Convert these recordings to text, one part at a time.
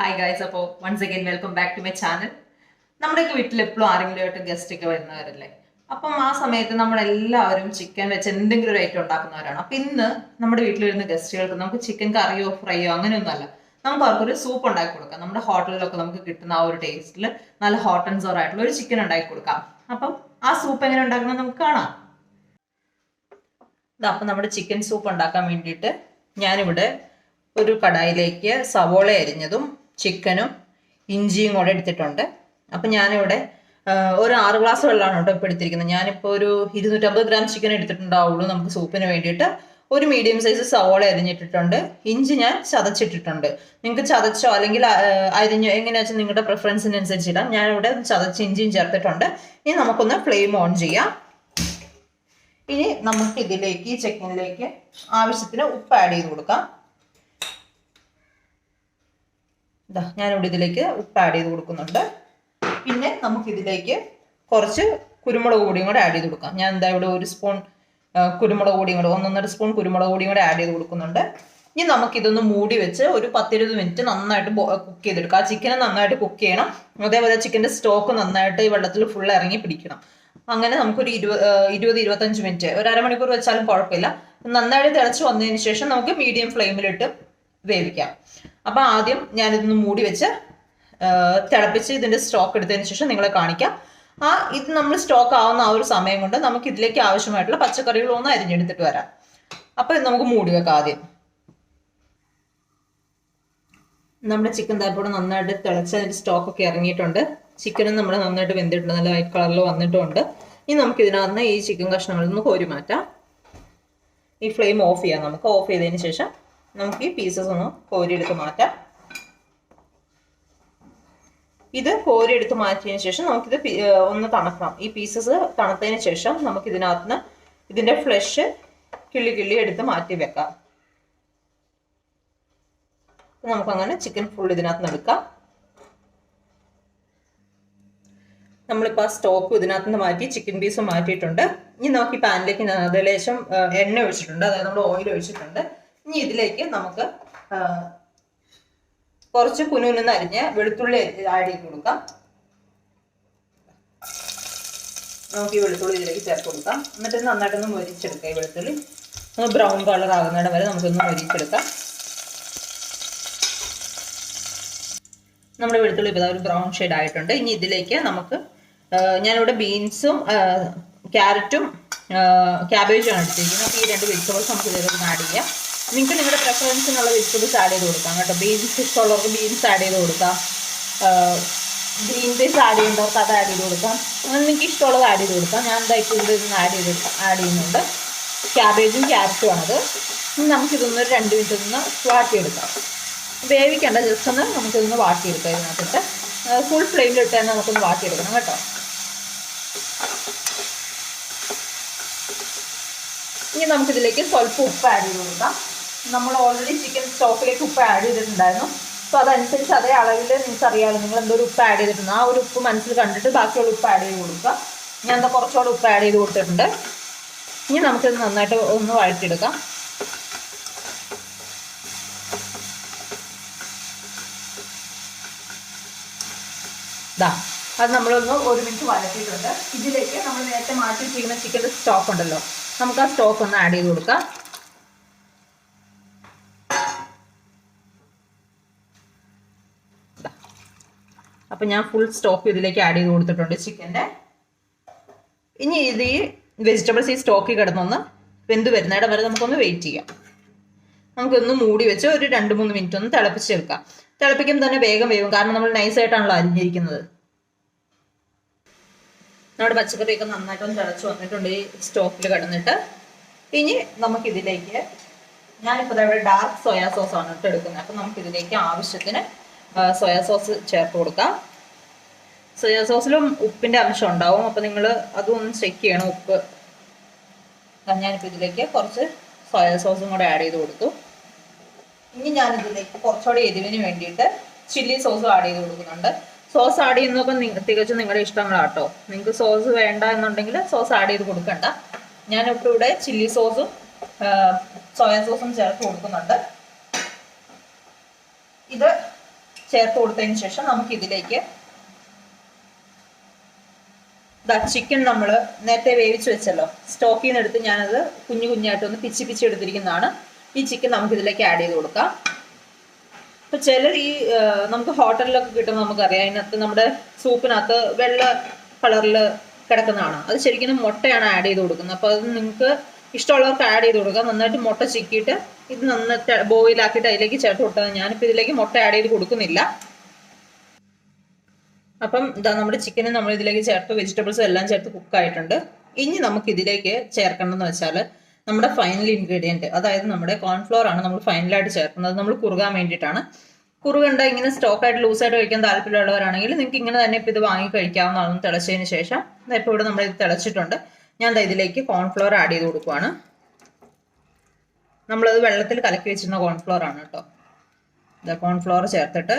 Hi guys, അപ്പോൾ once again welcome back to my channel. നമ്മുടെയൊക്കെ വീട്ടിൽ എപ്പോഴും ആരെങ്കിലും ഗസ്റ്റ് ഒക്കെ വരുന്നവരല്ലേ. അപ്പം ആ സമയത്ത് നമ്മളെല്ലാവരും ചിക്കൻ വെച്ച് എന്തെങ്കിലും ഒരു ഐറ്റം ഉണ്ടാക്കുന്നവരാണ്. അപ്പം ഇന്ന് നമ്മുടെ വീട്ടിൽ വരുന്ന ഗസ്റ്റുകൾക്ക് നമുക്ക് ചിക്കൻ കറിയോ ഫ്രൈയോ അങ്ങനെയൊന്നുമല്ല, നമുക്ക് അവർക്കൊരു സൂപ്പ് ഉണ്ടാക്കി കൊടുക്കാം. നമ്മുടെ ഹോട്ടലിലൊക്കെ നമുക്ക് കിട്ടുന്ന ആ ഒരു ടേസ്റ്റിൽ നല്ല ഹോട്ട് ആൻഡ് സോർ ആയിട്ടുള്ള ഒരു ചിക്കൻ ഉണ്ടാക്കി കൊടുക്കാം. അപ്പം ആ സൂപ്പ് എങ്ങനെ ഉണ്ടാക്കുന്നത് നമുക്ക് കാണാം. അപ്പം നമ്മുടെ ചിക്കൻ സൂപ്പ് ഉണ്ടാക്കാൻ വേണ്ടിയിട്ട് ഞാനിവിടെ ഒരു കടായിലേക്ക് സവോള അരിഞ്ഞതും ചിക്കനും ഇഞ്ചിയും കൂടെ എടുത്തിട്ടുണ്ട്. അപ്പം ഞാനിവിടെ ഒരു 6 ഗ്ലാസ് വെള്ളമാണ് കേട്ടോ ഇപ്പോൾ എടുത്തിരിക്കുന്നത്. ഞാനിപ്പോൾ ഒരു 250 ഗ്രാം ചിക്കൻ എടുത്തിട്ടുണ്ടാവുള്ളൂ നമുക്ക് സൂപ്പിന് വേണ്ടിയിട്ട്. ഒരു മീഡിയം സൈസ് സവോള അരിഞ്ഞിട്ടിട്ടുണ്ട്. ഇഞ്ചി ഞാൻ ചതച്ചിട്ടിട്ടുണ്ട്. നിങ്ങൾക്ക് ചതച്ചോ അല്ലെങ്കിൽ അരിഞ്ഞോ എങ്ങനെയാ വെച്ചാൽ നിങ്ങളുടെ പ്രിഫറൻസിനനുസരിച്ച് ഇടാം. ഞാനിവിടെ ചതച്ച് ഇഞ്ചിയും ചേർത്തിട്ടുണ്ട്. ഇനി നമുക്കൊന്ന് ഫ്ലെയിം ഓൺ ചെയ്യാം. ഇനി നമുക്ക് ഇതിലേക്ക് ഈ ചിക്കനിലേക്ക് ആവശ്യത്തിന് ഉപ്പ് ആഡ് ചെയ്ത് കൊടുക്കാം. ഞാനിവിടെ ഇതിലേക്ക് ഉപ്പ് ആഡ് ചെയ്ത് കൊടുക്കുന്നുണ്ട്. പിന്നെ നമുക്കിതിലേക്ക് കുറച്ച് കുരുമുളക് പൊടിയും കൂടെ ആഡ് ചെയ്ത് കൊടുക്കാം. ഞാൻ എന്താ ഇവിടെ 1 സ്പൂൺ കുരുമുളക് പൊടിയും കൂടെ 1.5 സ്പൂൺ കുരുമുളക് പൊടിയും കൂടെ ആഡ് ചെയ്ത് കൊടുക്കുന്നുണ്ട്. ഇനി നമുക്കിതൊന്ന് മൂടി വെച്ച് ഒരു 10-20 മിനിറ്റ് നന്നായിട്ട് കുക്ക് ചെയ്തെടുക്കാം. ആ ചിക്കനെ നന്നായിട്ട് കുക്ക് ചെയ്യണം. അതേപോലെ ചിക്കൻ്റെ സ്റ്റോക്ക് നന്നായിട്ട് ഈ വെള്ളത്തിൽ ഫുൾ ഇറങ്ങി പിടിക്കണം. അങ്ങനെ നമുക്കൊരു 20-25 മിനിറ്റ്, ഒരു അരമണിക്കൂർ വെച്ചാലും കുഴപ്പമില്ല. നന്നായിട്ട് തിളച്ച് വന്നതിന് ശേഷം നമുക്ക് മീഡിയം ഫ്ലെയിമിലിട്ട് വേവിക്കാം. അപ്പം ആദ്യം ഞാനിതൊന്ന് മൂടി വെച്ച് തിളപ്പിച്ച് ഇതിൻ്റെ സ്റ്റോക്ക് എടുത്തതിന് ശേഷം നിങ്ങളെ കാണിക്കാം. ഇത് നമ്മൾ സ്റ്റോക്ക് ആവുന്ന ആ ഒരു സമയം കൊണ്ട് നമുക്ക് ഇതിലേക്ക് ആവശ്യമായിട്ടുള്ള പച്ചക്കറികളൊന്നും അരിഞ്ഞെടുത്തിട്ട് വരാം. അപ്പം നമുക്ക് മൂടി വെക്കാം. ആദ്യം നമ്മുടെ ചിക്കൻ താപ്പോടെ നന്നായിട്ട് തിളച്ച് അതിൻ്റെ സ്റ്റോക്കൊക്കെ ഇറങ്ങിയിട്ടുണ്ട്. ചിക്കനും നമ്മൾ നന്നായിട്ട് വെന്തിട്ടുണ്ട്, നല്ല വൈറ്റ് കളറിൽ വന്നിട്ടുണ്ട്. ഇനി നമുക്ക് ഇതിനകത്ത് ഈ ചിക്കൻ കഷ്ണങ്ങളിൽ നിന്ന് കോരി മാറ്റാം. ഈ ഫ്ലെയിം ഓഫ് ചെയ്യാം. നമുക്ക് ഓഫ് ചെയ്തതിന് ശേഷം നമുക്ക് ഈ പീസസ് ഒന്ന് കോരിയെടുത്ത് മാറ്റാം. ഇത് കോരിയെടുത്ത് മാറ്റിയതിന് ശേഷം നമുക്കിത് ഒന്ന് തണുക്കണം. ഈ പീസസ് തണുത്തതിന് ശേഷം നമുക്ക് ഇതിനകത്ത് ഇതിൻ്റെ ഫ്ലഷ് കിള്ളി എടുത്ത് മാറ്റി വെക്കാം. നമുക്കങ്ങനെ ചിക്കൻ ഫുൾ ഇതിനകത്ത് നിന്ന് എടുക്കാം. നമ്മളിപ്പോൾ ആ സ്റ്റോക്ക് ഇതിനകത്ത് നിന്ന് മാറ്റി ചിക്കൻ പീസ് മാറ്റിയിട്ടുണ്ട്. ഇനി നമുക്ക് ഈ പാനിലേക്ക് ലേശം എണ്ണ ഒഴിച്ചിട്ടുണ്ട്, അതായത് നമ്മൾ ഓയിൽ ഒഴിച്ചിട്ടുണ്ട്. ഇനി ഇതിലേക്ക് നമുക്ക് കുറച്ച് കുനുകുനെന്ന് അരിഞ്ഞ് വെളുത്തുള്ളി ആഡ് ചെയ്ത് കൊടുക്കാം. നമുക്ക് ഈ വെളുത്തുള്ളി ഇതിലേക്ക് ചേർത്ത് കൊടുക്കാം. എന്നിട്ട് നന്നായിട്ടൊന്ന് മൊരിച്ചെടുക്കാം. ഈ വെളുത്തുള്ളി ഒന്ന് ബ്രൗൺ കളർ ആകുന്നിടം വരെ നമുക്കൊന്ന് മൊരിച്ചെടുക്കാം. നമ്മുടെ വെളുത്തുള്ളി ഇപ്പോൾ ഒരു ബ്രൗൺ ഷെയ്ഡ് ആയിട്ടുണ്ട്. ഇനി ഇതിലേക്ക് നമുക്ക് ഞാനിവിടെ ബീൻസും ക്യാരറ്റും ക്യാബേജും ആണ് എടുത്തിരിക്കുന്നത്. അപ്പോൾ ഈ 2 വെജിറ്റബിൾസ് നമുക്ക് ഇതിലേക്ക് ആഡ് ചെയ്യാം. നിങ്ങൾക്ക് നിങ്ങളുടെ പ്രിഫറൻസിനുള്ള വെജിറ്റബിൾസ് ആഡ് ചെയ്ത് കൊടുക്കാം കേട്ടോ. ബീൻസ് ഇഷ്ടമുള്ളവർക്ക് ബീൻസ് ആഡ് ചെയ്ത് കൊടുക്കാം. ഗ്രീൻ പീസ് ആഡ് ചെയ്യേണ്ടവർക്ക് അത് ആഡ് ചെയ്ത് കൊടുക്കാം. അങ്ങനെ നിങ്ങൾക്ക് ഇഷ്ടമുള്ളത് ആഡ് ചെയ്ത് കൊടുക്കാം. ഞാൻ എന്താ ഇപ്പോൾ ഇവിടെ നിന്ന് ആഡ് ചെയ്യുന്നുണ്ട്. ക്യാബേജും ക്യാരറ്റും ആണത്. ഇനി നമുക്കിതൊന്ന് 2 മിനിറ്റ് ഒന്ന് വാട്ടിയെടുക്കാം. വേവിക്കേണ്ട, ജസ്റ്റ് ഒന്ന് നമുക്കിതൊന്ന് വാട്ടിയെടുക്കാം. ഇതിനകത്തിട്ട് ഫുൾ ഫ്ലെയിമിലിട്ട് തന്നെ നമുക്കൊന്ന് വാട്ടിയെടുക്കണം കേട്ടോ. ഇനി നമുക്കിതിലേക്ക് സ്വല്പം ഉപ്പ് ആഡ് ചെയ്ത് കൊടുക്കാം. നമ്മൾ ഓൾറെഡി ചിക്കൻ സ്റ്റോക്കിലേക്ക് ഉപ്പ് ആഡ് ചെയ്തിട്ടുണ്ടായിരുന്നു. അപ്പോൾ അതനുസരിച്ച് അതേ അളവിൽ നിങ്ങൾക്ക് അറിയാമല്ലോ നിങ്ങൾ എന്തോ ഒരു ഉപ്പ് ആഡ് ചെയ്തിട്ടുണ്ട്. ആ ഒരു ഉപ്പ് മനസ്സിൽ കണ്ടിട്ട് ബാക്കിയുള്ള ഉപ്പ് ആഡ് ചെയ്ത് കൊടുക്കുക. ഞാൻ എന്താ കുറച്ചുകൂടെ ഉപ്പ് ആഡ് ചെയ്ത് കൊടുത്തിട്ടുണ്ട്. ഇനി നമുക്കിത് നന്നായിട്ട് ഒന്ന് വഴറ്റിയെടുക്കാം. അത് നമ്മളൊന്ന് 1 മിനിറ്റ് വഴറ്റിയിട്ടുണ്ട്. ഇതിലേക്ക് നമ്മൾ നേരത്തെ മാറ്റി വെച്ചിരിക്കുന്ന ചിക്കൻ്റെ സ്റ്റോക്ക് ഉണ്ടല്ലോ, നമുക്ക് ആ സ്റ്റോക്ക് ഒന്ന് ആഡ് ചെയ്ത് കൊടുക്കാം. അപ്പം ഞാൻ ഫുൾ സ്റ്റോക്ക് ഇതിലേക്ക് ആഡ് ചെയ്ത് കൊടുത്തിട്ടുണ്ട് ചിക്കൻ്റെ. ഇനി ഇത് ഈ വെജിറ്റബിൾസ് ഈ സ്റ്റോക്കിൽ കിടന്നൊന്ന് വെന്ത് വരുന്നിടം വരെ നമുക്കൊന്ന് വെയിറ്റ് ചെയ്യാം. നമുക്കൊന്ന് മൂടി വെച്ച് ഒരു 2-3 മിനിറ്റ് ഒന്ന് തിളപ്പിച്ചെടുക്കാം. തിളപ്പിക്കുമ്പോൾ തന്നെ വേഗം വേവും, കാരണം നമ്മൾ നൈസായിട്ടാണല്ലോ അരിഞ്ഞിരിക്കുന്നത്. നമ്മുടെ പച്ചക്കറിയൊക്കെ നന്നായിട്ടൊന്ന് തിളച്ച് വന്നിട്ടുണ്ട് ഈ സ്റ്റോക്കിൽ കിടന്നിട്ട്. ഇനി നമുക്കിതിലേക്ക് ഞാനിപ്പോൾ ഇവിടെ ഡാർക്ക് സോയാ സോസാണ് ഇട്ട് എടുക്കുന്നത്. അപ്പം നമുക്കിതിലേക്ക് ആവശ്യത്തിന് സോയാ സോസ് ചേർത്ത് കൊടുക്കാം. സോയാ സോസിലും ഉപ്പിൻ്റെ അംശം ഉണ്ടാവും, അപ്പോൾ നിങ്ങൾ അതൊന്ന് ചെക്ക് ചെയ്യണം ഉപ്പ്. ഞാനിപ്പോൾ ഇതിലേക്ക് കുറച്ച് സോയാ സോസും കൂടെ ആഡ് ചെയ്ത് കൊടുത്തു. ഇനി ഞാനിതിലേക്ക് കുറച്ചുകൂടി എരിവിന് വേണ്ടിയിട്ട് ചില്ലി സോസും ആഡ് ചെയ്ത് കൊടുക്കുന്നുണ്ട്. സോസ് ആഡ് ചെയ്യുന്നതൊക്കെ തികച്ചും നിങ്ങളുടെ ഇഷ്ടങ്ങളാട്ടോ. നിങ്ങൾക്ക് സോസ് വേണ്ട എന്നുണ്ടെങ്കിൽ സോസ് ആഡ് ചെയ്ത് കൊടുക്കണ്ട. ഞാനിപ്പോൾ ഇവിടെ ചില്ലി സോസും സോയാ സോസും ചേർത്ത് കൊടുക്കുന്നുണ്ട്. ഇത് ചേർത്ത് കൊടുത്തതിന് ശേഷം നമുക്ക് ഇതിലേക്ക് ചിക്കൻ നമ്മൾ നേരത്തെ വേവിച്ച് വെച്ചല്ലോ, സ്റ്റോക്കിൽ നിന്ന് എടുത്ത് ഞാനത് കുഞ്ഞു കുഞ്ഞായിട്ടൊന്ന് പിച്ചി എടുത്തിരിക്കുന്നതാണ്. ഈ ചിക്കൻ നമുക്ക് ഇതിലേക്ക് ആഡ് ചെയ്ത് കൊടുക്കാം. ഇപ്പൊ ചിലർ ഈ നമുക്ക് ഹോട്ടലിലൊക്കെ കിട്ടുമ്പോൾ നമുക്കറിയാം, അതിനകത്ത് നമ്മുടെ സൂപ്പിനകത്ത് വെള്ള കളറിൽ കിടക്കുന്നതാണ്. അത് ശരിക്കും മുട്ടയാണ് ആഡ് ചെയ്ത് കൊടുക്കുന്നത്. അപ്പോൾ അത് നിങ്ങൾക്ക് ഇഷ്ടമുള്ളവർക്ക് ആഡ് ചെയ്ത് കൊടുക്കാം. നന്നായിട്ട് മുട്ട ചിക്കിയിട്ട് ഇത് നന്നായിട്ട് ബോയിലാക്കിയിട്ട് അതിലേക്ക് ചേർത്ത് കൊടുത്താൽ. ഞാനിപ്പോൾ ഇതിലേക്ക് മുട്ട ആഡ് ചെയ്ത് കൊടുക്കുന്നില്ല. അപ്പം ഇതാ നമ്മുടെ ചിക്കനും നമ്മൾ ഇതിലേക്ക് ചേർത്ത് വെജിറ്റബിൾസും എല്ലാം ചേർത്ത് കുക്കായിട്ടുണ്ട്. ഇനി നമുക്ക് ഇതിലേക്ക് ചേർക്കേണ്ടതെന്ന് വെച്ചാൽ നമ്മുടെ ഫൈനൽ ഇൻഗ്രീഡിയൻറ്റ്, അതായത് നമ്മുടെ കോൺഫ്ലോർ ആണ് നമ്മൾ ഫൈനലായിട്ട് ചേർക്കുന്നത്. നമ്മൾ കുറുകാൻ വേണ്ടിയിട്ടാണ്. കുറുകണ്ട ഇങ്ങനെ സ്റ്റോക്കായിട്ട് ലൂസായിട്ട് കഴിക്കാൻ താല്പര്യമുള്ളവരാണെങ്കിൽ നിങ്ങൾക്ക് ഇങ്ങനെ തന്നെ ഇപ്പോൾ ഇത് വാങ്ങി കഴിക്കാവുന്നതാണ്. തിളച്ചതിന് ശേഷം ഇപ്പോൾ ഇവിടെ നമ്മൾ ഇത് തിളച്ചിട്ടുണ്ട്. ഞാൻ ഇതിലേക്ക് കോൺഫ്ലോർ ആഡ് ചെയ്ത് കൊടുക്കുവാണ്. നമ്മളത് വെള്ളത്തിൽ കലക്കി വെച്ചിരുന്ന കോൺഫ്ലോർ ആണ് കേട്ടോ. കോൺഫ്ലോർ ചേർത്തിട്ട്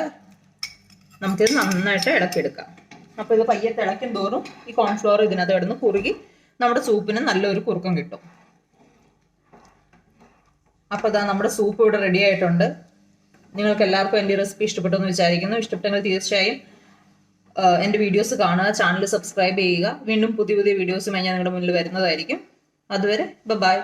നമുക്കിത് നന്നായിട്ട് ഇളക്കിയെടുക്കാം. അപ്പോൾ ഇത് പയ്യെ തിളയ്ക്കും തോറും ഈ കോൺഫ്ലോർ ഇതിനകത്ത് കിടന്ന് കുറുകി നമ്മുടെ സൂപ്പിന് നല്ലൊരു കുറുക്കം കിട്ടും. അപ്പോൾ ഇതാ നമ്മുടെ സൂപ്പ് ഇവിടെ റെഡി ആയിട്ടുണ്ട്. നിങ്ങൾക്ക് എല്ലാവർക്കും എൻ്റെ റെസിപ്പി ഇഷ്ടപ്പെട്ടു എന്ന് വിചാരിക്കുന്നു. ഇഷ്ടപ്പെട്ടെങ്കിൽ തീർച്ചയായും എൻ്റെ വീഡിയോസ് കാണുക, ചാനൽ സബ്സ്ക്രൈബ് ചെയ്യുക. വീണ്ടും പുതിയ വീഡിയോസുമായി ഞാൻ നിങ്ങളുടെ മുന്നിൽ വരുന്നതായിരിക്കും. അതുവരെ ബൈ.